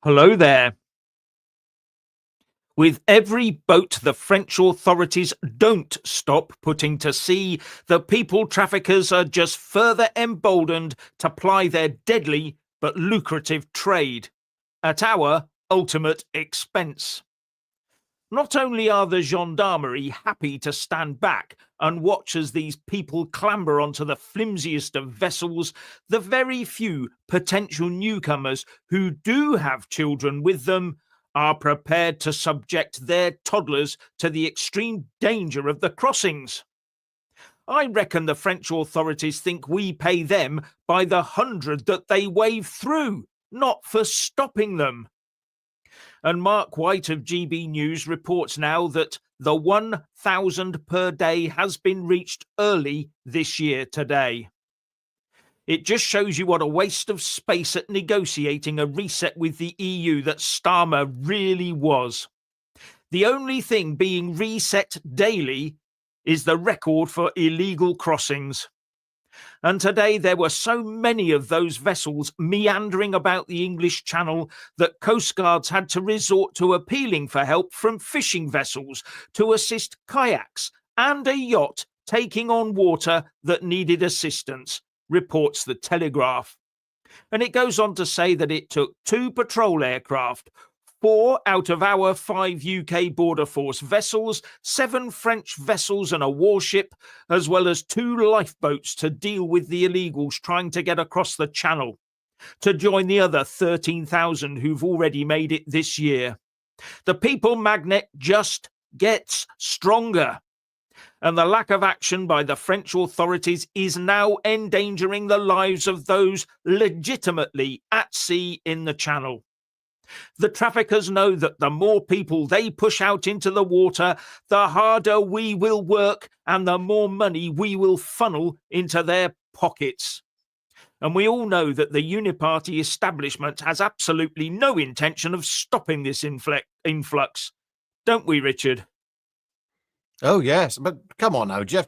Hello there. With every boat the French authorities don't stop putting to sea, the people traffickers are just further emboldened to ply their deadly but lucrative trade at our ultimate expense. Not only are the gendarmerie happy to stand back and watch as these people clamber onto the flimsiest of vessels, the very few potential newcomers who do have children with them are prepared to subject their toddlers to the extreme danger of the crossings. I reckon the French authorities think we pay them by the hundred that they wave through, not for stopping them. And Mark White of GB News reports now that the 1,000 per day has been reached early this year today. It just shows you what a waste of space at negotiating a reset with the EU that Starmer really was. The only thing being reset daily is the record for illegal crossings. And today there were so many of those vessels meandering about the English Channel that coastguards had to resort to appealing for help from fishing vessels to assist kayaks and a yacht taking on water that needed assistance, reports the Telegraph. And it goes on to say that it took 2 patrol aircraft, 4 out of our 5 UK Border Force vessels, 7 French vessels and a warship, as well as 2 lifeboats to deal with the illegals trying to get across the channel, to join the other 13,000 who've already made it this year. The people magnet just gets stronger. And the lack of action by the French authorities is now endangering the lives of those legitimately at sea in the Channel. The traffickers know that the more people they push out into the water, the harder we will work and the more money we will funnel into their pockets. And we all know that the uniparty establishment has absolutely no intention of stopping this influx. Don't we, Richard? Oh, yes. But come on now, Jeff.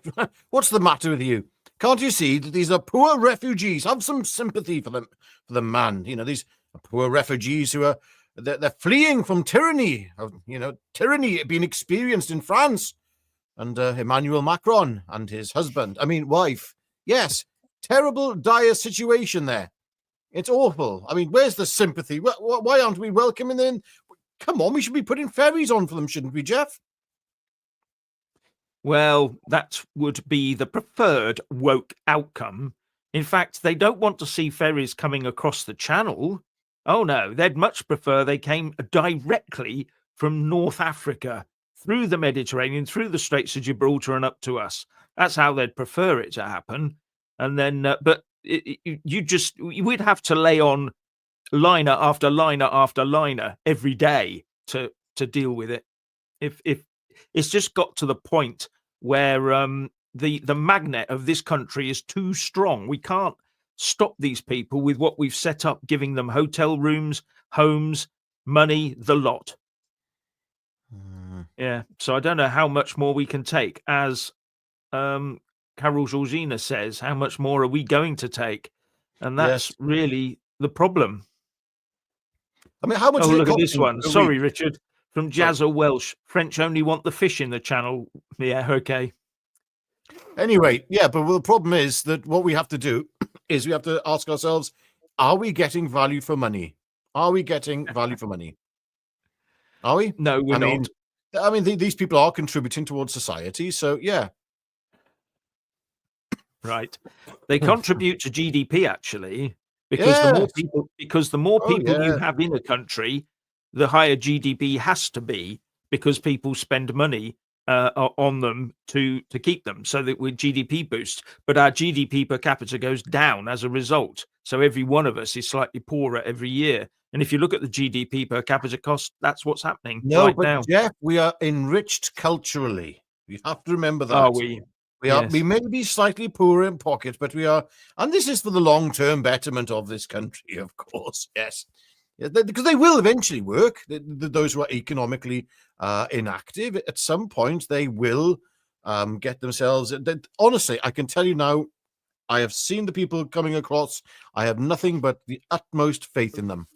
What's the matter with you? Can't you see that these are poor refugees? Have some sympathy for them, man. You know, these poor refugees who are they're fleeing from tyranny. Tyranny being experienced in France, and Emmanuel Macron and his wife. Yes, terrible, dire situation there. It's awful. I mean, where's the sympathy? Why aren't we welcoming them? Come on, we should be putting ferries on for them, shouldn't we, Jeff? Well, that would be the preferred woke outcome. In fact, they don't want to see ferries coming across the channel. Oh no, they'd much prefer they came directly from North Africa, through the Mediterranean, through the Straits of Gibraltar and up to us. That's how they'd prefer it to happen. And then, we'd have to lay on liner after liner after liner every day to deal with it. If it's just got to the point where the magnet of this country is too strong. We can't stop these people with what we've set up, giving them hotel rooms, homes, money, the lot. Yeah, so I don't know how much more we can take. As Carol Georgina says, how much more are we going to take? And that's really the problem. I mean, how much? Oh, look at this one. Sorry, Richard. From Jazza Welsh, French only want the fish in the channel. Yeah, okay. Anyway, yeah, but the problem is that what we have to do is we have to ask ourselves, are we getting value for money? Are we getting value for money? Are we? No, we're not. I mean, these people are contributing towards society, so yeah. Right. They contribute to GDP, actually, because the more people you have in a country, the higher GDP has to be, because people spend money on them to keep them, so that with GDP boost. But our GDP per capita goes down as a result. So every one of us is slightly poorer every year. And if you look at the GDP per capita cost, that's what's happening now. Jeff, we are enriched culturally. We have to remember that. Are we? We may be slightly poorer in pocket, but we are, and this is for the long-term betterment of this country, of course. Yes. Because they will eventually work. Those who are economically inactive, at some point, they will get themselves. Honestly, I can tell you now, I have seen the people coming across. I have nothing but the utmost faith in them.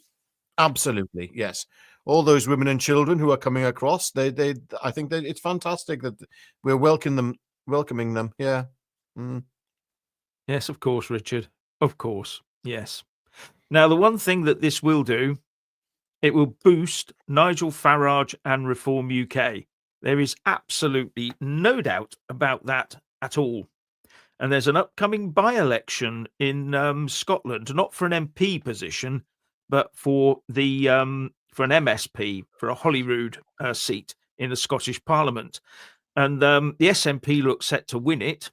Absolutely, yes. All those women and children who are coming across, I think that it's fantastic that we're welcoming them. Yeah. Mm. Yes, of course, Richard. Of course. Yes. Now, the one thing that this will do, it will boost Nigel Farage and Reform UK. There is absolutely no doubt about that at all. And there's an upcoming by-election in Scotland, not for an MP position, but for an MSP, for a Holyrood seat in the Scottish Parliament. And the SNP looks set to win it.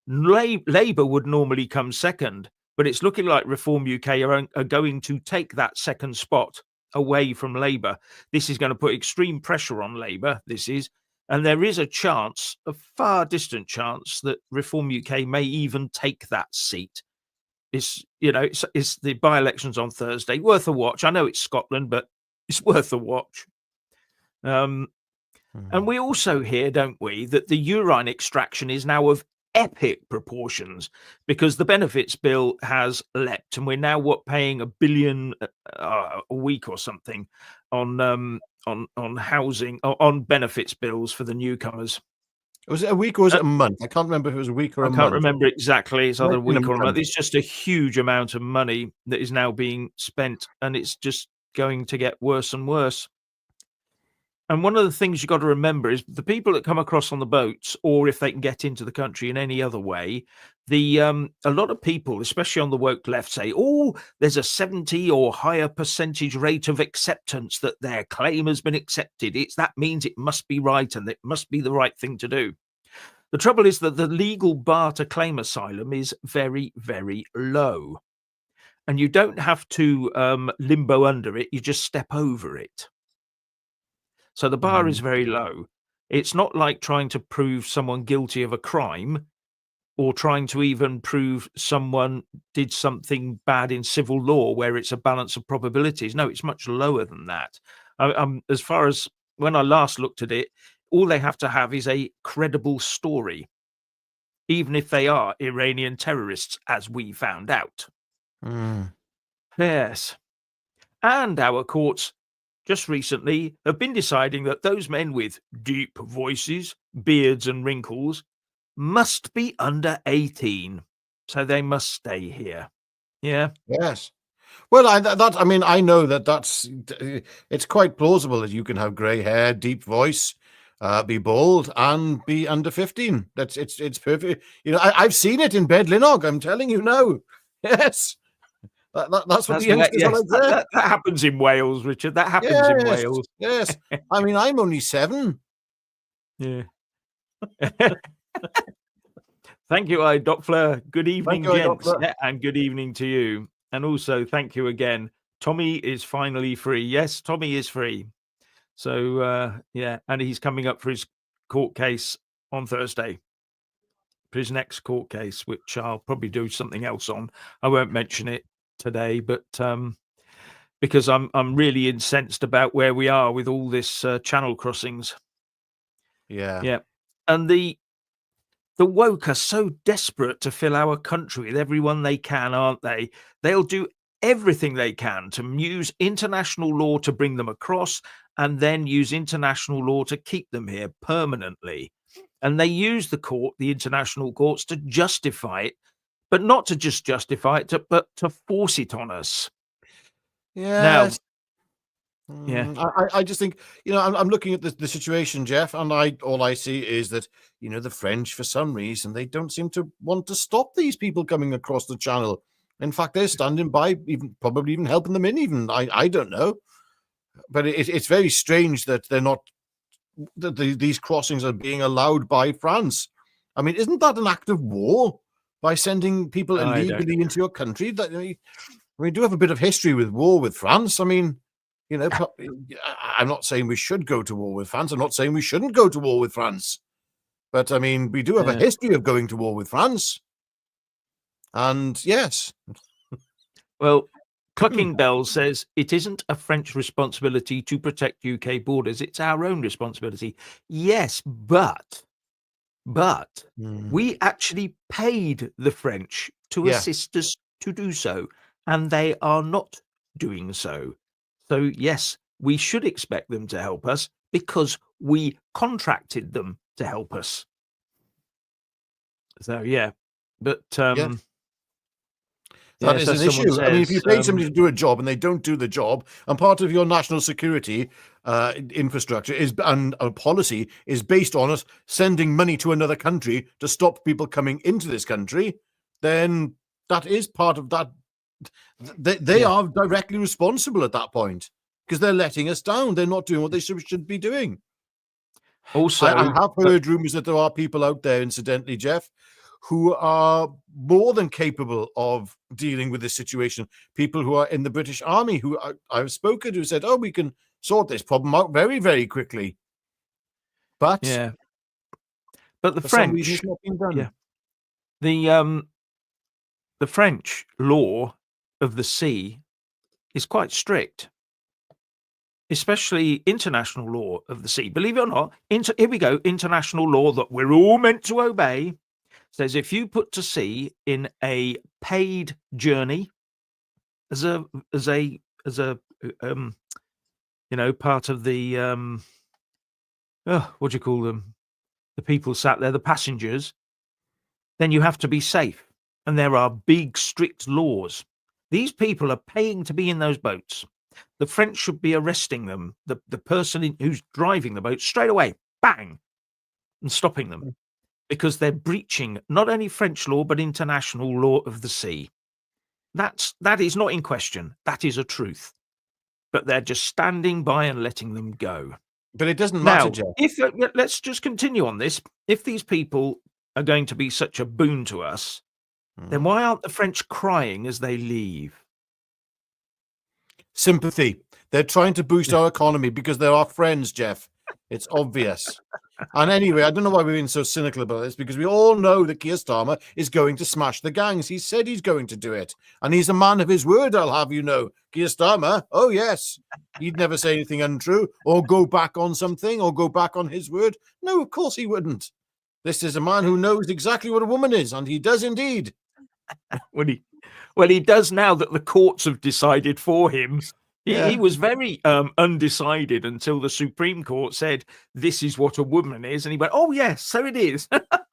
Labour would normally come second, but it's looking like Reform UK are going to take that second spot away from Labour. This is going to put extreme pressure on Labour, this is, and there is a chance, a far distant chance, that Reform UK may even take that seat. It's the by-elections on Thursday. Worth a watch. I know it's Scotland, but it's worth a watch. And we also hear, don't we, that the urine extraction is now of epic proportions because the benefits bill has leapt, and we're now paying $1 billion a week or something on housing, on benefits bills for the newcomers. Was it a week or was it a month? I can't remember if it was a week or a month. I can't remember exactly. It's either a Might have been week a or a month. month. It's just a huge amount of money that is now being spent, and it's just going to get worse and worse. And one of the things you've got to remember is the people that come across on the boats, or if they can get into the country in any other way, a lot of people, especially on the woke left, say, oh, there's a 70 or higher percentage rate of acceptance that their claim has been accepted. That means it must be right and it must be the right thing to do. The trouble is that the legal bar to claim asylum is very, very low. And you don't have to limbo under it, you just step over it. So the bar is very low. It's not like trying to prove someone guilty of a crime or trying to even prove someone did something bad in civil law where it's a balance of probabilities. No, it's much lower than that. As far as when I last looked at it, all they have to have is a credible story, even if they are Iranian terrorists, as we found out. Yes. And our courts just recently have been deciding that those men with deep voices, beards and wrinkles must be under 18. So they must stay here. Yeah. Yes. Well, I know it's quite plausible that you can have grey hair, deep voice, be bald, and be under 15. It's perfect. I've seen it in Bedlinog. I'm telling you now. Yes. That's what the youngsters are like there. That happens in Wales, Richard. That happens in Wales. Yes. I mean, I'm only 7. Yeah. Thank you, Doc Fleur. Good evening, gents. Yeah, and good evening to you. And also, thank you again. Tommy is finally free. Yes, Tommy is free. So, yeah, and he's coming up for his court case on Thursday. For his next court case, which I'll probably do something else on. I won't mention it today, but because I'm really incensed about where we are with all this channel crossings. Yeah. And the woke are so desperate to fill our country with everyone they can, aren't they? They'll do everything they can to use international law to bring them across and then use international law to keep them here permanently. And they use the international courts to justify it, but not to just justify it, but to force it on us. Yes. Now, yeah. I just think, I'm looking at the situation, Jeff, and all I see is that, the French, for some reason, they don't seem to want to stop these people coming across the channel. In fact, they're standing by, probably even helping them in, even. I don't know. But it's very strange that they're not, that these crossings are being allowed by France. I mean, isn't that an act of war by sending people illegally into your country? We do have a bit of history with war with France. I mean, I'm not saying we should go to war with France. I'm not saying we shouldn't go to war with France. But, I mean, we do have a history of going to war with France. And, yes. Well, Clucking Bell says it isn't a French responsibility to protect UK borders. It's our own responsibility. Yes, but we actually paid the French to assist us to do so, and they are not doing so. So, yes, we should expect them to help us because we contracted them to help us. So, yeah. But, Yeah. yeah, That is so an someone issue. I mean, if you says, pay somebody to do a job and they don't do the job, and part of your national security infrastructure is and policy is based on us sending money to another country to stop people coming into this country, then that is part of that. They Yeah. are directly responsible at that point because they're letting us down. They're not doing what they should be doing. Also, I have heard rumors that there are people out there, incidentally, Jeff, who are more than capable of dealing with this situation. People who are in the British Army who I've spoken to said, "Oh, we can sort this problem out very, very quickly." But yeah, but the for some reason, French, it's not being done. yeah, the French law of the sea is quite strict, especially international law of the sea. Believe it or not, here we go. International law that we're all meant to obey says if you put to sea in a paid journey as a part of the what do you call them? The people sat there, the passengers, then you have to be safe. And there are big, strict laws. These people are paying to be in those boats. The French should be arresting them, the person who's driving the boat, straight away, bang, and stopping them, because they're breaching not only French law, but international law of the sea. That is not in question. That is a truth. But they're just standing by and letting them go. But it doesn't matter, Now, Jeff. if let's just continue on this. If these people are going to be such a boon to us, then why aren't the French crying as they leave? Sympathy. They're trying to boost our economy because they're our friends, Jeff. It's obvious. And anyway, I don't know why we're being so cynical about this, because we all know that Keir Starmer is going to smash the gangs. He said he's going to do it. And he's a man of his word, I'll have you know. Keir Starmer, oh yes. He'd never say anything untrue or go back on something or go back on his word. No, of course he wouldn't. This is a man who knows exactly what a woman is, and he does indeed. Well, he does now that the courts have decided for him. Yeah. He was very undecided until the Supreme Court said, this is what a woman is. And he went, oh, yes, so it is.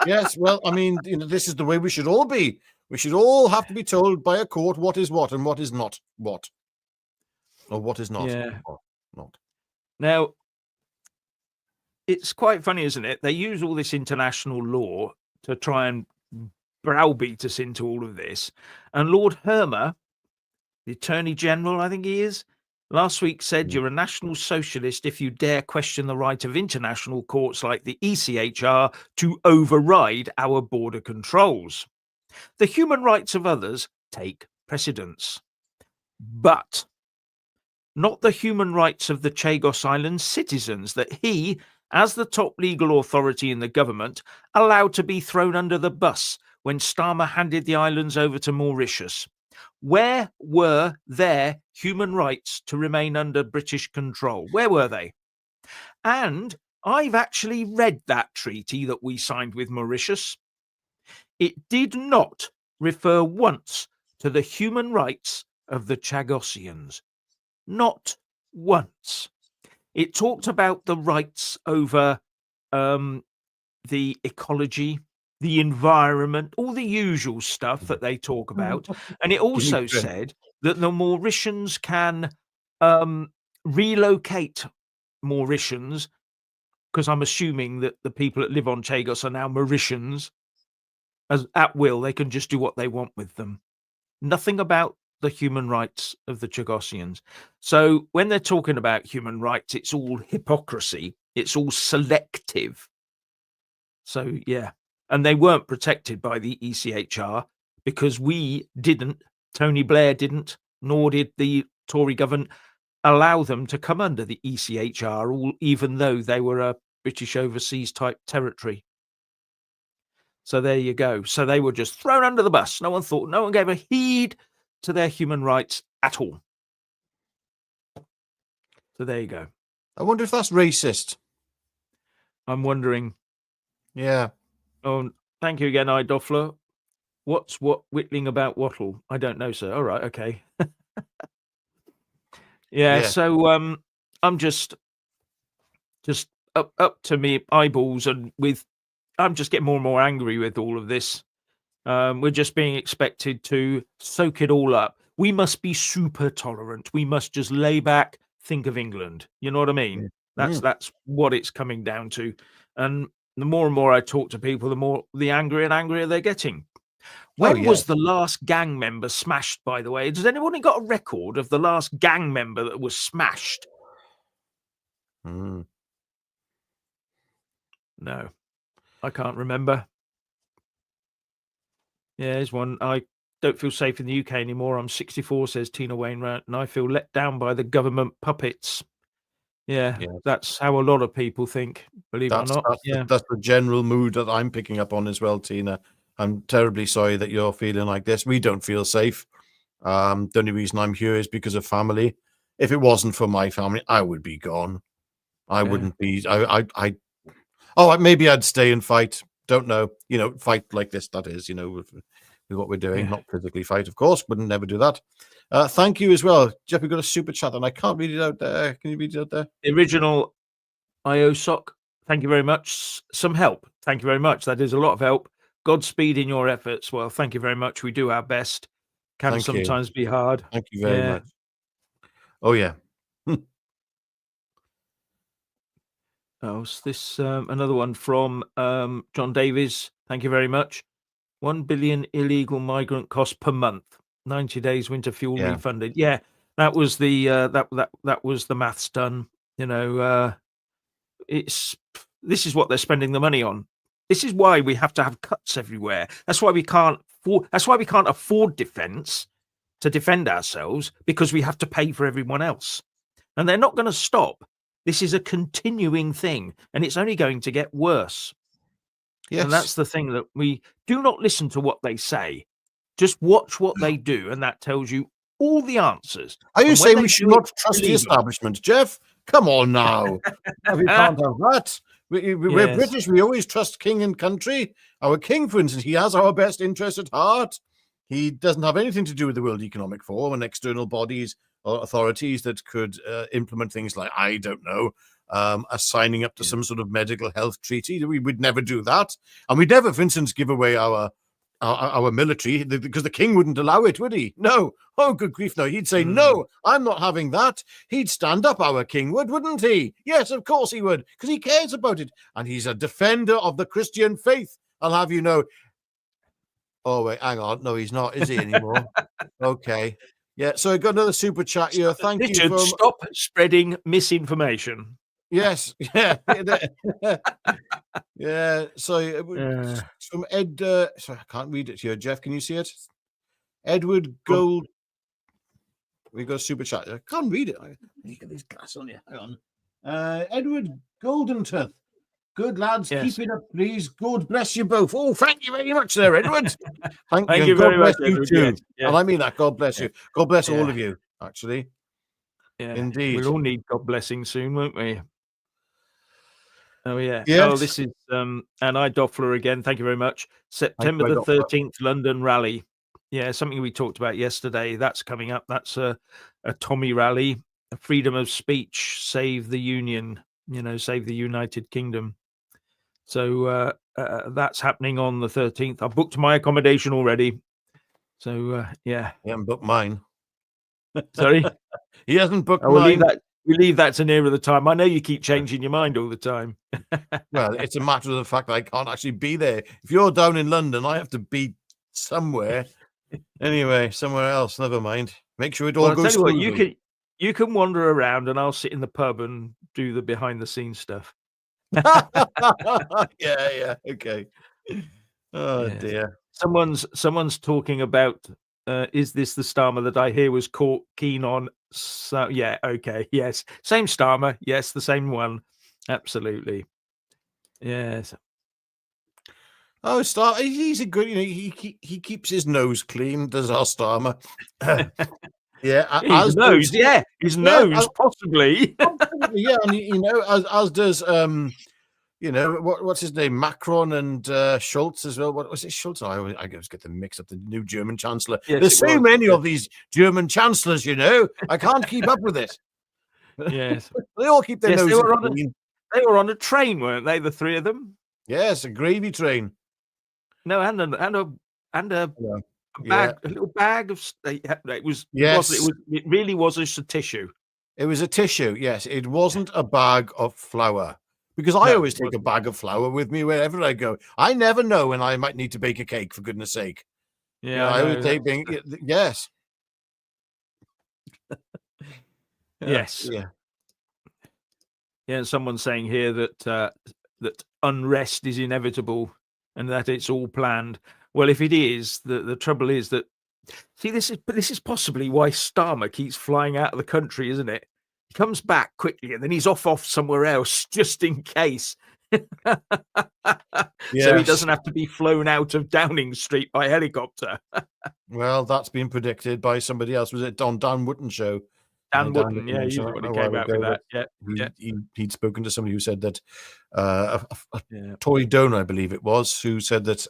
Yes, well, I mean, this is the way we should all be. We should all have to be told by a court what is what and what is not what. Or what is not. Yeah. Or not. Now, it's quite funny, isn't it? They use all this international law to try and browbeat us into all of this. And Lord Hermer, the Attorney General, I think he is, last week said you're a national socialist if you dare question the right of international courts like the ECHR to override our border controls. The human rights of others take precedence. But not the human rights of the Chagos Islands citizens that he, as the top legal authority in the government, allowed to be thrown under the bus when Starmer handed the islands over to Mauritius. Where were their human rights to remain under British control? Where were they? And I've actually read that treaty that we signed with Mauritius. It did not refer once to the human rights of the Chagosians. Not once. It talked about the rights over the ecology, the environment, all the usual stuff that they talk about. And it also said that the Mauritians can relocate Mauritians, because I'm assuming that the people that live on Chagos are now Mauritians, as at will. They can just do what they want with them. Nothing about the human rights of the Chagosians. So when they're talking about human rights, it's all hypocrisy. It's all selective. So, yeah. And they weren't protected by the ECHR because we didn't, Tony Blair didn't, nor did the Tory government allow them to come under the ECHR, even though they were a British overseas type territory. So there you go. So they were just thrown under the bus. No one gave a heed to their human rights at all. So there you go. I wonder if that's racist. I'm wondering. Yeah. Oh, thank you again, Doffler. What's whittling about wattle? I don't know, sir. All right, okay. Yeah. Yeah. So I'm just up to me eyeballs, and I'm just getting more and more angry with all of this. We're just being expected to soak it all up. We must be super tolerant. We must just lay back, think of England. You know what I mean? Mm. That's what it's coming down to. And the more and more I talk to people, the angrier and angrier they're getting. Oh, When yeah. was the last gang member smashed, by the way? Has anyone got a record of the last gang member that was smashed? Mm. No, I can't remember. Yeah, there's one. I don't feel safe in the UK anymore. I'm 64, says Tina Wainwright, and I feel let down by the government puppets. Yeah, Yes. that's how a lot of people think, believe it or not. Yeah. That's the general mood that I'm picking up on as well, Tina. I'm terribly sorry that you're feeling like this. We don't feel safe. The only reason I'm here is because of family. If it wasn't for my family, I would be gone. I Yeah. wouldn't be. Maybe I'd stay and fight. Don't know. Fight like this. That is, with what we're doing. Yeah. Not physically fight, of course. Wouldn't never do that. Thank you as well, Jeff. We've got a super chat, and I can't read it out there. Can you read it out there? The original IOSOC, thank you very much. Some help. Thank you very much. That is a lot of help. Godspeed in your efforts. Well, thank you very much. We do our best. Can Thank you. sometimes be hard. Thank you very Yeah. much. Oh yeah. Oh, is this another one from John Davies? Thank you very much. 1 billion illegal migrant costs per month. 90 days winter fuel Yeah. refunded. Yeah, that was the that was the maths done. This is what they're spending the money on. This is why we have to have cuts everywhere. That's why we can't afford defense to defend ourselves, because we have to pay for everyone else. And they're not going to stop. This is a continuing thing, and it's only going to get worse. Yes. And that's the thing, that we do not listen to what they say. Just watch what they do, and that tells you all the answers. Are you And when saying they we should do it, not trust the believe them. establishment, Jeff? Come on now. We can't have that. We're Yes. British. We always trust king and country. Our king, for instance, he has our best interest at heart. He doesn't have anything to do with the World Economic Forum and external bodies or authorities that could implement things like, I don't know, signing up to some sort of medical health treaty. We would never do that. And we'd never, for instance, give away our military, because the king wouldn't allow it, would he? No. Oh, good grief, no. He'd say, no, I'm not having that. He'd stand up, our king wouldn't he? Yes, of course he would, because he cares about it. And he's a defender of the Christian faith, I'll have you know. Oh, wait, hang on. No, he's not, is he, anymore? Okay. Yeah, so I got another super chat here. Thank you for... Stop spreading misinformation. Yes. Yeah. Yeah. So from Ed. Sorry, I can't read it here. Jeff, can you see it? Edward Gold. We got a super chat. I can't read it. You get these glasses on you. Hang on. Edward Goldentooth. Good lads, keep it up, please. God bless you both. Oh, thank you very much, there, Edward. Thank you very much. You too. Yes. Yeah. And I mean that. God bless you. God bless all of you. Actually. Yeah. Indeed. We'll all need God blessing soon, won't we? Oh, yeah. Yes. Oh, this is and I Doffler again. Thank you very much. September the 13th, London rally. Yeah, something we talked about yesterday. That's coming up. That's a Tommy rally, a freedom of speech, save the Union, save the United Kingdom. So that's happening on the 13th. I've booked my accommodation already. So, yeah. He hasn't booked mine. Sorry? He hasn't booked mine. We leave that to nearer the time. I know you keep changing your mind all the time. Well, it's a matter of the fact that I can't actually be there. If you're down in London, I have to be somewhere. Anyway, somewhere else. Never mind. Make sure it all goes smoothly. You can wander around, and I'll sit in the pub and do the behind the scenes stuff. Yeah. Okay. Oh dear. Someone's talking about. Is this the Starmer that I hear was keen on? So yeah, okay, yes, same Starmer, yes, the same one, absolutely, yes. Oh, Starmer, he's a good. He keeps his nose clean. Does our Starmer? Yeah, his nose, possibly. Yeah, and as does what's his name? Macron and Schultz as well. What was it? Schultz? I always get them mixed up. The new German chancellor. Yes, There's it so was, many yeah. of these German chancellors. I can't keep up with it. Yes. They all keep their Yes, noses clean. they were on a train, weren't they? The three of them. Yes, a gravy train. No, and a bag, a little bag of. It was. Yes. It really was a tissue. It was a tissue. Yes, it wasn't a bag of flour. Because I always take a bag of flour with me wherever I go. I never know when I might need to bake a cake, for goodness sake. Yeah, I would take yes. Yes. Yeah. Yeah, and someone's saying here that that unrest is inevitable and that it's all planned. Well, if it is, the trouble is that this is possibly why Starmer keeps flying out of the country, isn't it? He comes back quickly and then he's off somewhere else just in case. So he doesn't have to be flown out of Downing Street by helicopter. Well, that's been predicted by somebody else. Was it Dan Wootton show? Dan Wootton, yeah, he's the one who came out with that. Yeah, he'd spoken to somebody who said that a Tory donor, I believe it was, who said that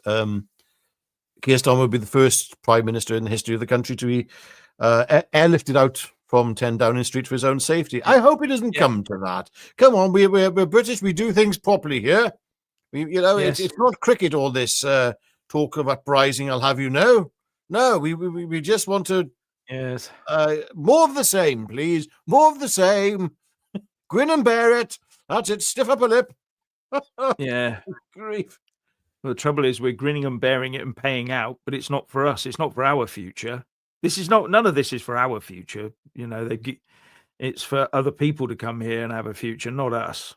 Keir Starmer would be the first prime minister in the history of the country to be airlifted out from 10 Downing Street for his own safety. I hope it doesn't come to that. Come on, we're British. We do things properly here. It's not cricket. All this talk of uprising. I'll have you know. No, we just want to. Yes. More of the same, please. More of the same. Grin and bear it. That's it. Stiff up a lip. Yeah. Grief. Well, the trouble is we're grinning and bearing it and paying out, but it's not for us. It's not for our future. None of this is for our future. It's for other people to come here and have a future, not us.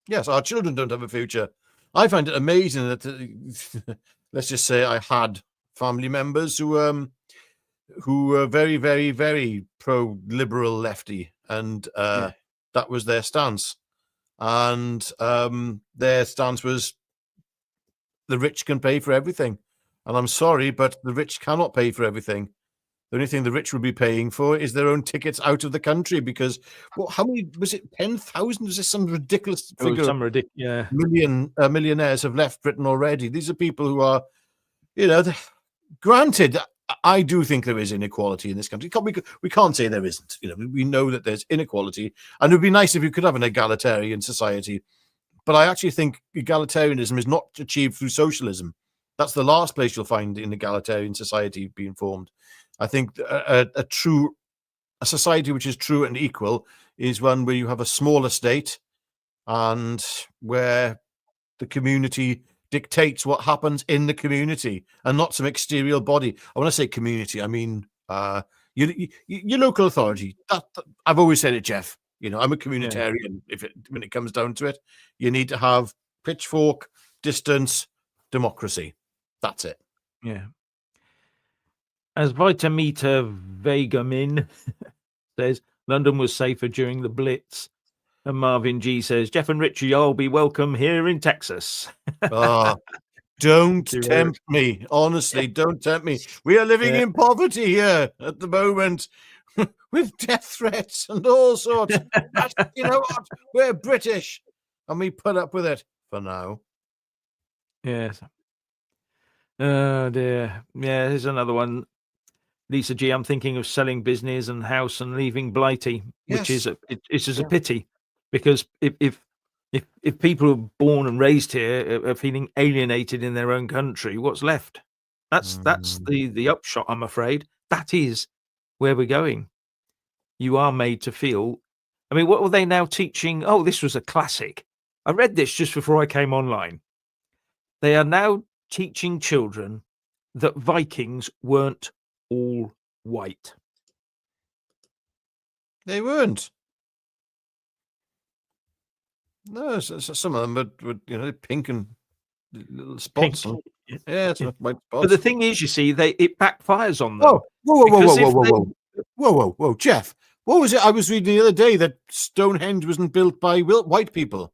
Yes, our children don't have a future. I find it amazing that, let's just say, I had family members who were very, very, very pro-liberal lefty, and that was their stance. And their stance was the rich can pay for everything. And I'm sorry, but the rich cannot pay for everything. The only thing the rich will be paying for is their own tickets out of the country, because how many was it? 10,000? Was this some ridiculous figure? Millionaires have left Britain already. These are people who are, granted, I do think there is inequality in this country. We can't say there isn't. We know that there's inequality, and it would be nice if you could have an egalitarian society. But I actually think egalitarianism is not achieved through socialism. That's the last place you'll find an egalitarian society being formed. I think a society which is true and equal is one where you have a smaller state and where the community dictates what happens in the community and not some exterior body. I want to say community. I mean, your local authority. I've always said it, Jeff. I'm a communitarian. When it comes down to it, you need to have pitchfork, distance, democracy. That's it. Yeah. As Vitamita Vegamin says, London was safer during the Blitz. And Marvin G says, Jeff and Richie, you'll be welcome here in Texas. Don't tempt me. Honestly, don't tempt me. We are living in poverty here at the moment with death threats and all sorts. You know what? We're British and we put up with it for now. Yes. Oh, dear. Yeah, here's another one. Lisa G, I'm thinking of selling business and house and leaving Blighty, which is a pity, because if people who are born and raised here are feeling alienated in their own country, what's left? That's the upshot, I'm afraid. That is where we're going. You are made to feel. I mean, what were they now teaching? Oh, this was a classic. I read this just before I came online. They are now teaching children that Vikings weren't all white. They weren't. No, some of them were pink and little spots. And, white spots. But the thing is, you see, it backfires on them. Whoa, Jeff. What was it I was reading the other day, that Stonehenge wasn't built by white people?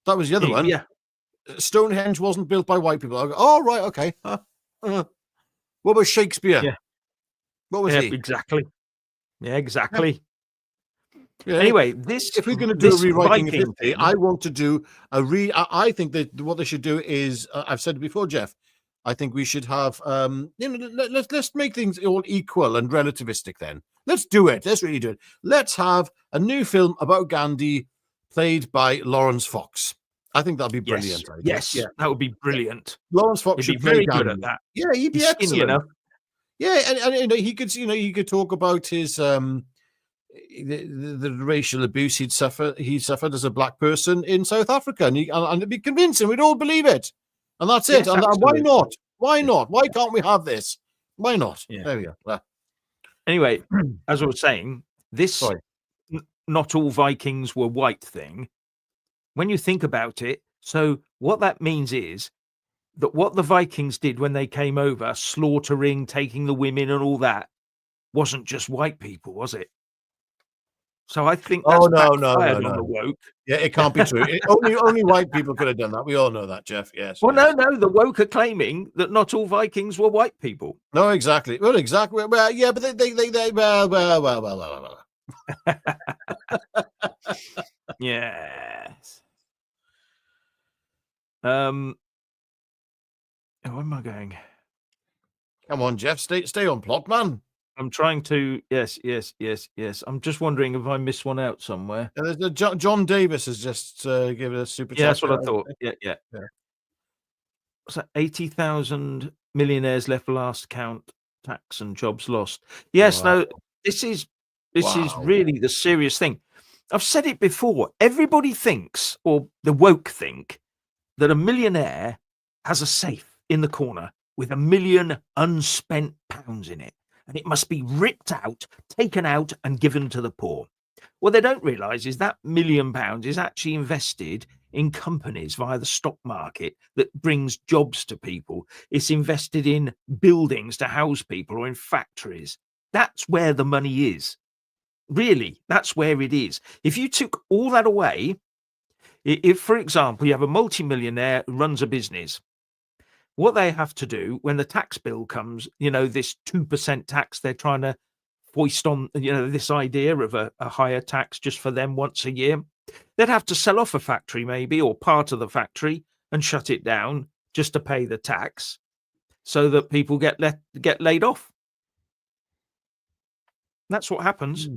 That was the other one. Yeah. Stonehenge wasn't built by white people. Oh, right, okay. What was Shakespeare? Yeah. What was he? Exactly. Yeah, exactly. Yeah, Anyway, this if we're going to do a this rewriting of Viking history, thing, I want to do I think that what they should do is, I've said it before, Jeff. I think we should have, let's make things all equal and relativistic. Then let's do it. Let's really do it. Let's have a new film about Gandhi, played by Lawrence Fox. I think that'll be brilliant. yes, that would be brilliant. Lawrence Fox He'd should be play very Gandhi. good at that. Yeah, he'd be He's skinny excellent. enough. Yeah, and he could talk about his the racial abuse he suffered as a black person in South Africa, and it'd be convincing. We'd all believe it, and that's it. Yes, And why absolutely. not? Why not? Why can't we have this? Why not? Yeah. There we go. Well, Anyway, as I was saying, this sorry. not all Vikings were white thing, when you think about it, so what that means is that what the Vikings did when they came over, slaughtering, taking the women and all that, wasn't just white people, was it? So I think that's Oh no, backfired on the woke. Yeah, it can't be true. Only white people could have done that. We all know that, Jeff. Yes. Well, yes. no, the woke are claiming that not all Vikings were white people. No, exactly. Well, exactly. Well, yeah, but they well. Yes. Where am I going? Come on, Jeff. Stay on plot, man. I'm trying to. Yes. I'm just wondering if I missed one out somewhere. John Davis has just given a super chat. Yeah, that's what I thought. Yeah. What's that? 80,000 millionaires left last count, tax and jobs lost. Yes, Wow. no, this is really the serious thing. I've said it before. Everybody thinks, or the woke think, that a millionaire has a safe in the corner with £1 million unspent pounds in it, and it must be ripped out, taken out, and given to the poor. What they don't realise is that £1 million is actually invested in companies via the stock market that brings jobs to people. It's invested in buildings to house people or in factories. That's where the money is. Really, that's where it is. If you took all that away, if, for example, you have a multimillionaire who runs a business, what they have to do when the tax bill comes, this 2% tax they're trying to foist on, this idea of a higher tax just for them once a year, they'd have to sell off a factory maybe, or part of the factory, and shut it down just to pay the tax so that people get laid off. That's what happens.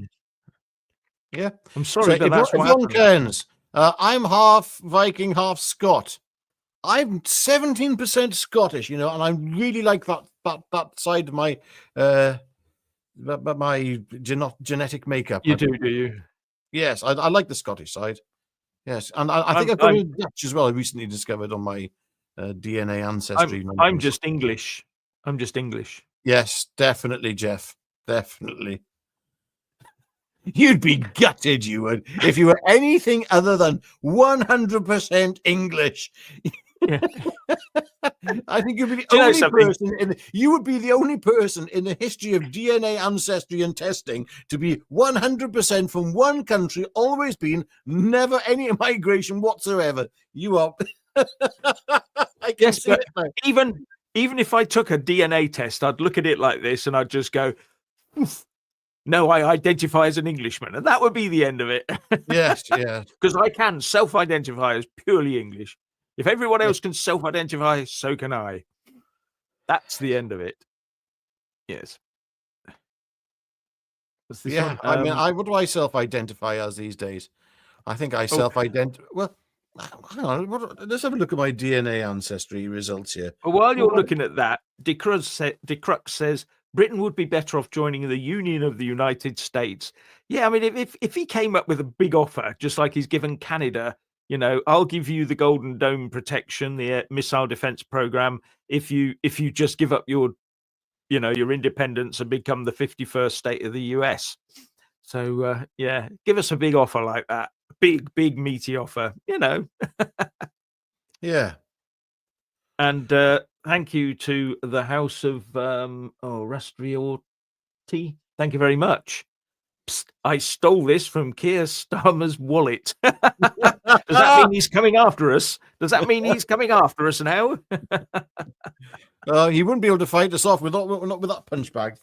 Yeah. I'm sorry, but that's what happens. Cairns, I'm half Viking, half Scot. I'm 17% Scottish, and I really like that side of my my genetic makeup. You do you? Yes, I like the Scottish side. Yes, and I think I've got a Dutch as well. I recently discovered on my DNA ancestry. I'm just English. Yes, definitely, Jeff. Definitely. You'd be gutted, you would, if you were anything other than 100% English. Yeah. I think you'd be the only person you would be the only person in the history of DNA ancestry and testing to be 100% from one country, always been, never any migration whatsoever. You are. Yes, but even if I took a DNA test, I'd look at it like this and I'd just go, oof. No, I identify as an Englishman, and that would be the end of it. Yes, yeah. Because I can self-identify as purely English. If everyone else can self-identify, so can I. That's the end of it. Yes. Yeah, I mean, what do I self-identify as these days? I think I self-identify. Well, hang on. Let's have a look at my DNA ancestry results here. Well, while you're looking at that, De Crux says Britain would be better off joining the Union of the United States. Yeah, I mean, if he came up with a big offer, just like he's given Canada, I'll give you the Golden Dome protection, the missile defense program, if you just give up your independence and become the 51st state of the US. So, give us a big offer like that. Big, meaty offer, Yeah. And thank you to the House of rstri. Thank you very much. Psst, I stole this from Keir Starmer's wallet. Does that mean he's coming after us? Does that mean he's coming after us now? He wouldn't be able to fight us off not with that punch bag,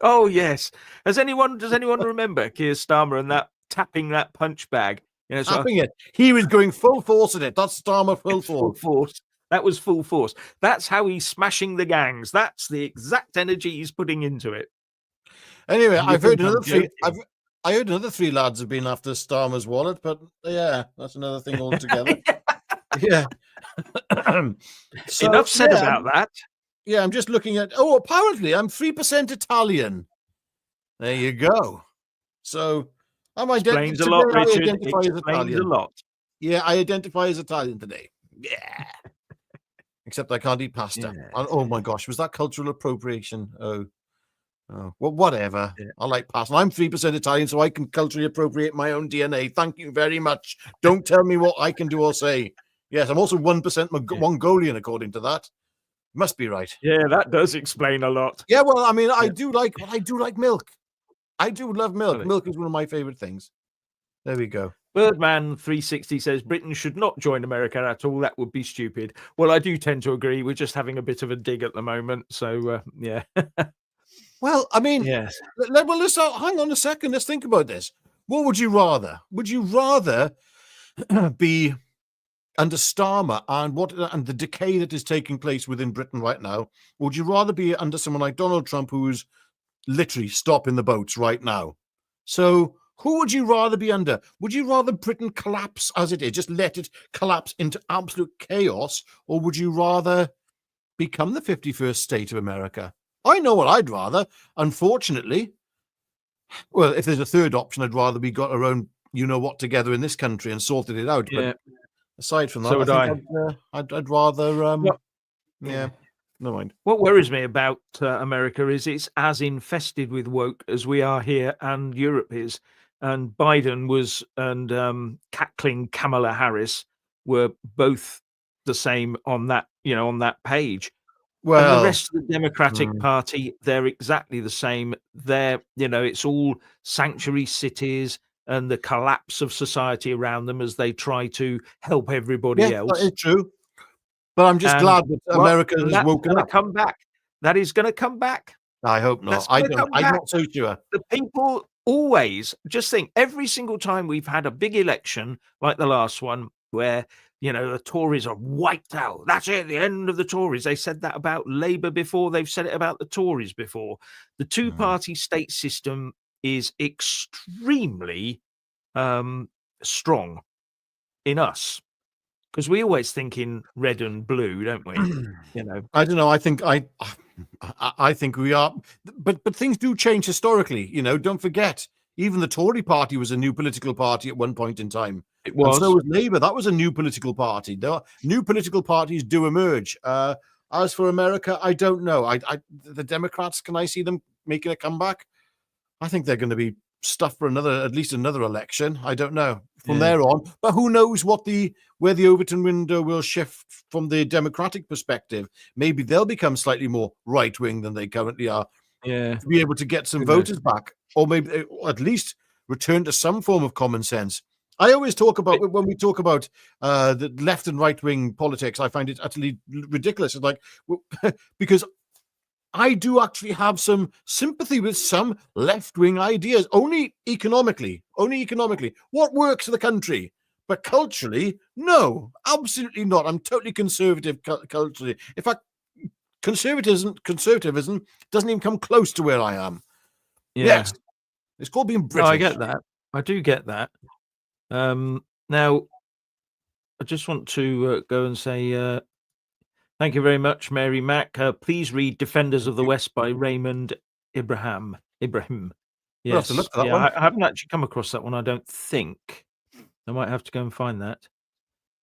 Oh yes. Does anyone remember Keir Starmer and that tapping that punch bag? You know, so Tapping it. He was going full force at it. That's Starmer full full force. force. That was full force. That's how he's smashing the gangs. That's the exact energy he's putting into it. Anyway, You think I'm joking? I heard another three lads have been after Starmer's wallet, but yeah, that's another thing altogether. Yeah. So, Enough said yeah, about that. yeah, I'm just looking at. Oh, apparently I'm 3% Italian. There you go. So I'm Explains a lot, I Richard. identify as Explains a Italian. lot. Yeah, I identify as Italian today. Yeah. Except I can't eat pasta. Yeah. Oh my gosh, was that cultural appropriation? Oh, well, whatever. Yeah. I like pasta. I'm 3% Italian, so I can culturally appropriate my own DNA. Thank you very much. Don't tell me what I can do or say. Yes, I'm also 1% Mongolian, according to that. Must be right. Yeah, that does explain a lot. Yeah, well, I mean, I do like milk. I do love milk. Really? Milk is one of my favorite things. There we go. Birdman 360 says Britain should not join America at all. That would be stupid. Well, I do tend to agree. We're just having a bit of a dig at the moment. So, yeah. Well, I mean, Yes. let's hang on a second. Let's think about this. What would you rather? Would you rather be under Starmer and the decay that is taking place within Britain right now? Would you rather be under someone like Donald Trump, who's literally stopping the boats right now? So who would you rather be under? Would you rather Britain collapse as it is, just let it collapse into absolute chaos, or would you rather become the 51st state of America? I know what I'd rather. Unfortunately, well, if there's a third option, I'd rather we got our own, you know what, together in this country and sorted it out. Yeah. But aside from that, So would I think I'd rather. Well, Yeah, never mind. what worries me about America is it's as infested with woke as we are here and Europe is. And Biden was and cackling Kamala Harris were both the same on that, on that page. And the Well, rest of the Democratic Party, they're exactly the same. It's all sanctuary cities and the collapse of society around them as they try to help everybody yeah, that else. is true. But I'm just glad that America has woken up. Come back. That is going to come back. I hope not. I'm not so sure. The people always just think every single time we've had a big election like the last one where the Tories are wiped out. That's it, the end of the Tories. They said that about Labour before. They've said it about the Tories before. The two-party state system is extremely strong in us because we always think in red and blue, don't we? I don't know. I think we are, but things do change historically. Don't forget, even the Tory party was a new political party at one point in time. It was. And so was Labour. That was a new political party. New political parties do emerge. As for America, I don't know. The Democrats, can I see them making a comeback? I think they're going to be stuffed for at least another election. I don't know from there on, but who knows where the Overton window will shift from the Democratic perspective. Maybe they'll become slightly more right wing than they currently are. Yeah, to be able to get some voters back, or maybe at least return to some form of common sense. I always talk about when we talk about the left and right wing politics. I find it utterly ridiculous. It's like because I do actually have some sympathy with some left-wing ideas, only economically. What works for the country? But culturally, no, absolutely not. I'm totally conservative culturally. In fact, conservatism doesn't even come close to where I am. Yeah. Yes, it's called being British. No, I get that. I do get that. Now, I just want to go and say thank you very much, Mary Mack. Please read Defenders of the West by Raymond Ibrahim. Yes. Look at that one. I haven't actually come across that one, I don't think. I might have to go and find that.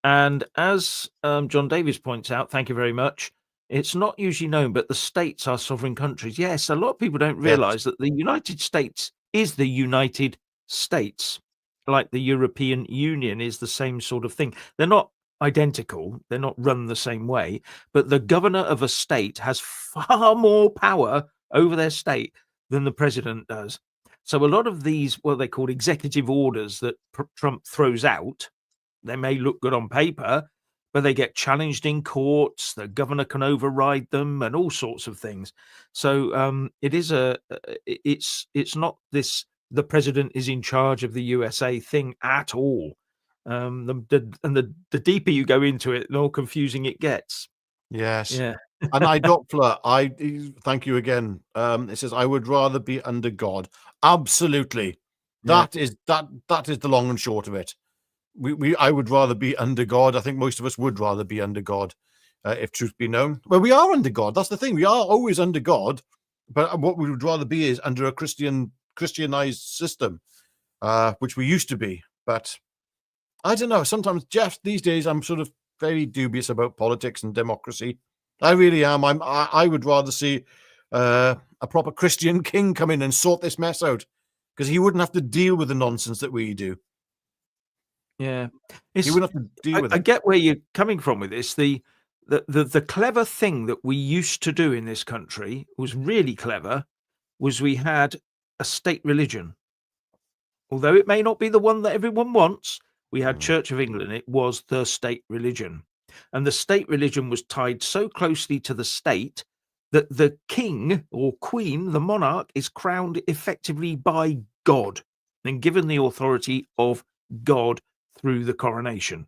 And as John Davies points out, thank you very much, it's not usually known, but the states are sovereign countries. Yes, a lot of people don't realize that the United States is the United States, like the European Union is the same sort of thing. They're not identical, they're not run the same way, but the governor of a state has far more power over their state than the president does. So a lot of these, what they call executive orders that Trump throws out, they may look good on paper, where they get challenged in courts. The governor can override them, and all sorts of things. So it is it's not this the president is in charge of the USA thing at all. The deeper you go into it, the more confusing it gets. Yes. Yeah. And thank you again. It says, I would rather be under God. Absolutely. Yeah. That is the long and short of it. I would rather be under God. I think most of us would rather be under God, if truth be known. Well, we are under God. That's the thing. We are always under God, but what we would rather be is under a Christianized system, which we used to be. But I don't know. Sometimes, Jeff, these days, I'm sort of very dubious about politics and democracy. I really am. I would rather see a proper Christian king come in and sort this mess out, because he wouldn't have to deal with the nonsense that we do. Yeah, He wouldn't have to deal with it. I get where you're coming from with this. The clever thing that we used to do in this country was really clever. Was we had a state religion, although it may not be the one that everyone wants. We had Church of England. It was the state religion, and the state religion was tied so closely to the state that the king or queen, the monarch, is crowned effectively by God and given the authority of God through the coronation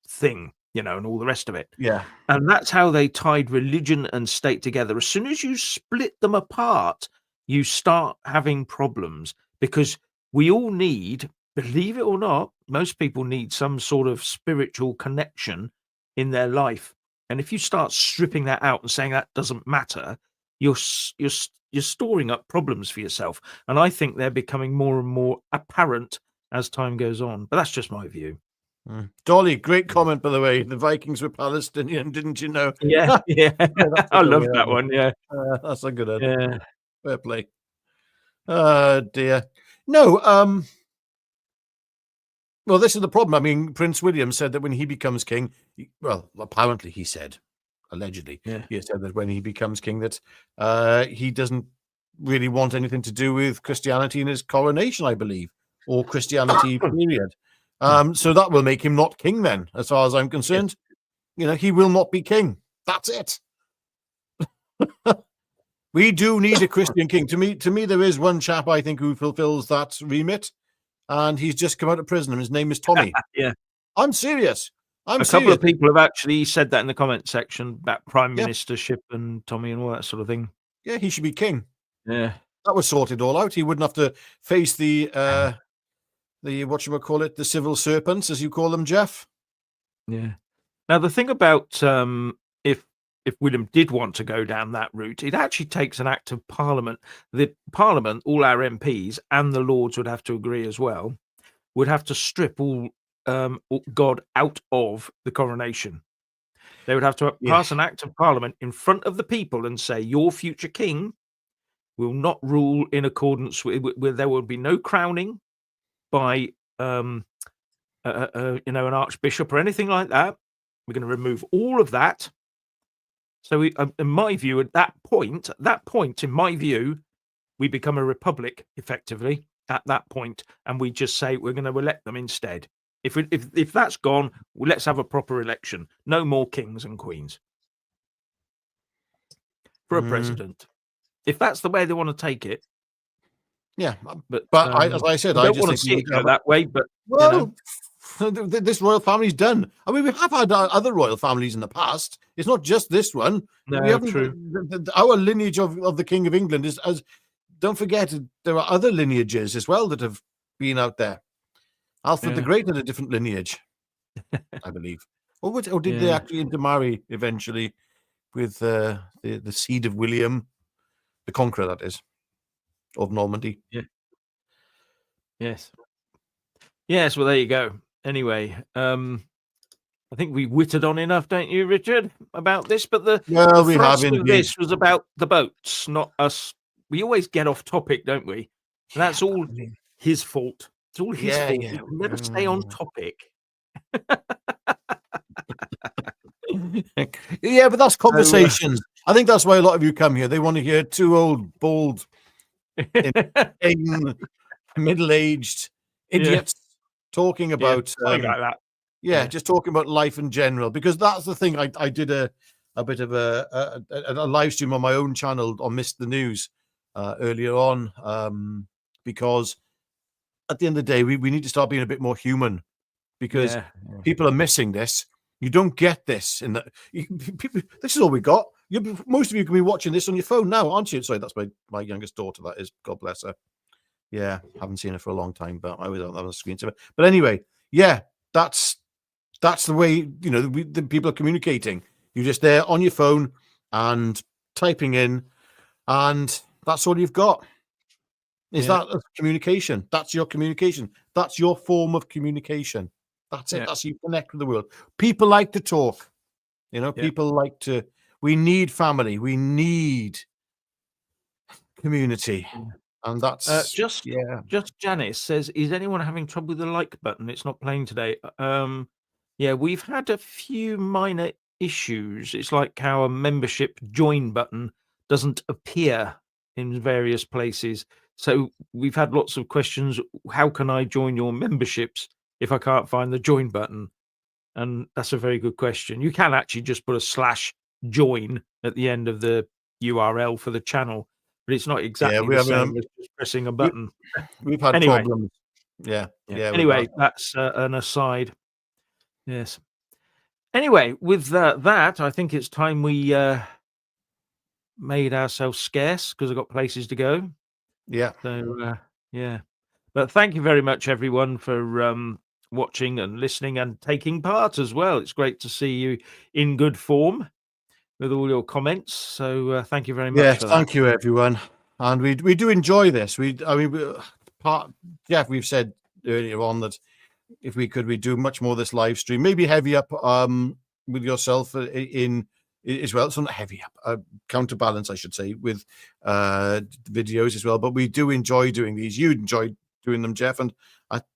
thing, and all the rest of it. Yeah. And that's how they tied religion and state together. As soon as you split them apart, you start having problems, because we all need, believe it or not, most people need some sort of spiritual connection in their life. And if you start stripping that out and saying that doesn't matter, you're storing up problems for yourself. And I think they're becoming more and more apparent as time goes on. But that's just my view. Dolly, great comment, by the way. The Vikings were Palestinian, didn't you know? Yeah. I love that one. Yeah. That's a good one. Yeah. Fair play. Dear. No, well, this is the problem. I mean, Prince William said that when he becomes king, well, apparently he said, allegedly, he said that when he becomes king that he doesn't really want anything to do with Christianity in his coronation, I believe, or Christianity period. So that will make him not king then, as far as I'm concerned. He will not be king. That's it. We do need a Christian king. To me, there is one chap I think who fulfills that remit, and he's just come out of prison, and his name is Tommy. Yeah. I'm serious. A couple of people have actually said that in the comment section about prime ministership and Tommy and all that sort of thing. Yeah, he should be king. Yeah. That was sorted all out. He wouldn't have to face the whatchamacallit, the civil serpents, as you call them, Jeff. Yeah. Now, the thing about if William did want to go down that route, it actually takes an act of Parliament. The Parliament, all our MPs and the Lords would have to agree as well, would have to strip all God out of the coronation. They would have to pass an act of Parliament in front of the people and say, your future king will not rule in accordance with there will be no crowning by an archbishop or anything like that. We're going to remove all of that. So in my view, at that point, in my view, we become a republic effectively at that point, and we just say we're going to elect them instead. If that's gone, well, let's have a proper election. No more kings and queens for a president. If that's the way they want to take it. Yeah, but as I said, I don't just want to think see it go that way. But this royal family's done. I mean, we have had other royal families in the past. It's not just this one. No, we haven't, true. Our lineage of the King of England is as. Don't forget, there are other lineages as well that have been out there. Alfred the Great had a different lineage, I believe. Or did they actually intermarry eventually with the seed of William the Conqueror, that is, of Normandy? Yeah. Yes. Yes, well, there you go. Anyway, I think we whittled on enough, don't you, Richard, about this? But the thrust of this was about the boats, not us. We always get off topic, don't we? And that's all his fault. It's all his fault. Yeah. We never stay on topic. Yeah, but that's conversations. I think that's why a lot of you come here. They want to hear two old, bald, middle-aged idiots talking about something like that. Yeah, just talking about life in general, because that's the thing. I did a bit of a live stream on my own channel on Missed the News earlier on, because at the end of the day, we need to start being a bit more human, because people are missing this. You don't get this in the people. This is all we got. Most of you can be watching this on your phone now, aren't you? Sorry, that's my youngest daughter. That is, God bless her. Yeah, haven't seen her for a long time, but I was on the screen. But anyway, yeah, that's the way, the people are communicating. You're just there on your phone and typing in, and that's all you've got. Is that communication? That's your communication. That's your form of communication. That's it. That's how you connect with the world. People like to talk. People like to. We need family. We need community. And that's just Janice says, is anyone having trouble with the like button? It's not playing today. We've had a few minor issues. It's like how a membership join button doesn't appear in various places. So we've had lots of questions. How can I join your memberships if I can't find the join button? And that's a very good question. You can actually just put a /join at the end of the URL for the channel, but it's not exactly the same as just pressing a button. We've had problems. Yeah. Anyway, that's an aside. Yes. Anyway, with that, I think it's time we made ourselves scarce because I've got places to go. Yeah. So, But thank you very much, everyone, for watching and listening and taking part as well. It's great to see you in good form with all your comments. So thank you very much for that. Thank you, everyone. And we do enjoy this. Jeff, we've said earlier on that if we could, we'd do much more of this live stream, maybe heavy up with yourself in as well. So not heavy up, counterbalance, I should say, with videos as well. But we do enjoy doing these. You enjoy doing them, Jeff, and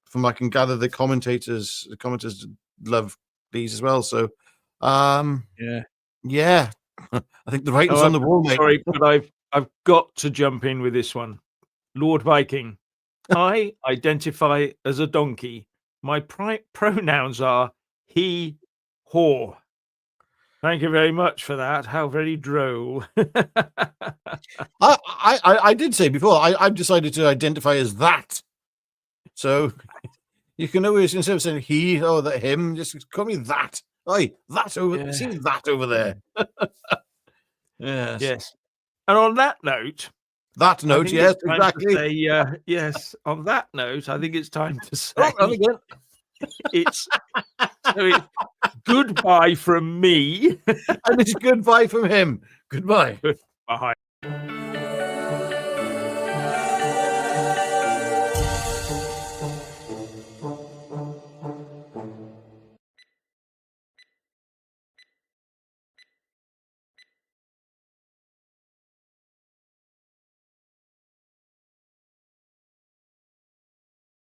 from I can gather, the commenters love these as well. So yeah. I think the writing's on the wall, mate. Sorry, but I've got to jump in with this one. Lord Viking, I identify as a donkey. My pronouns are he, whore. Thank you very much for that. How very droll. I did say before, I've decided to identify as that. So you can always, instead of saying he or that him, just call me that. Oi, that over, see that over there. Yes. And on that note, yes, exactly. Yes. On that note, I think it's time to say it's goodbye from me. And it's goodbye from him. Goodbye. Bye.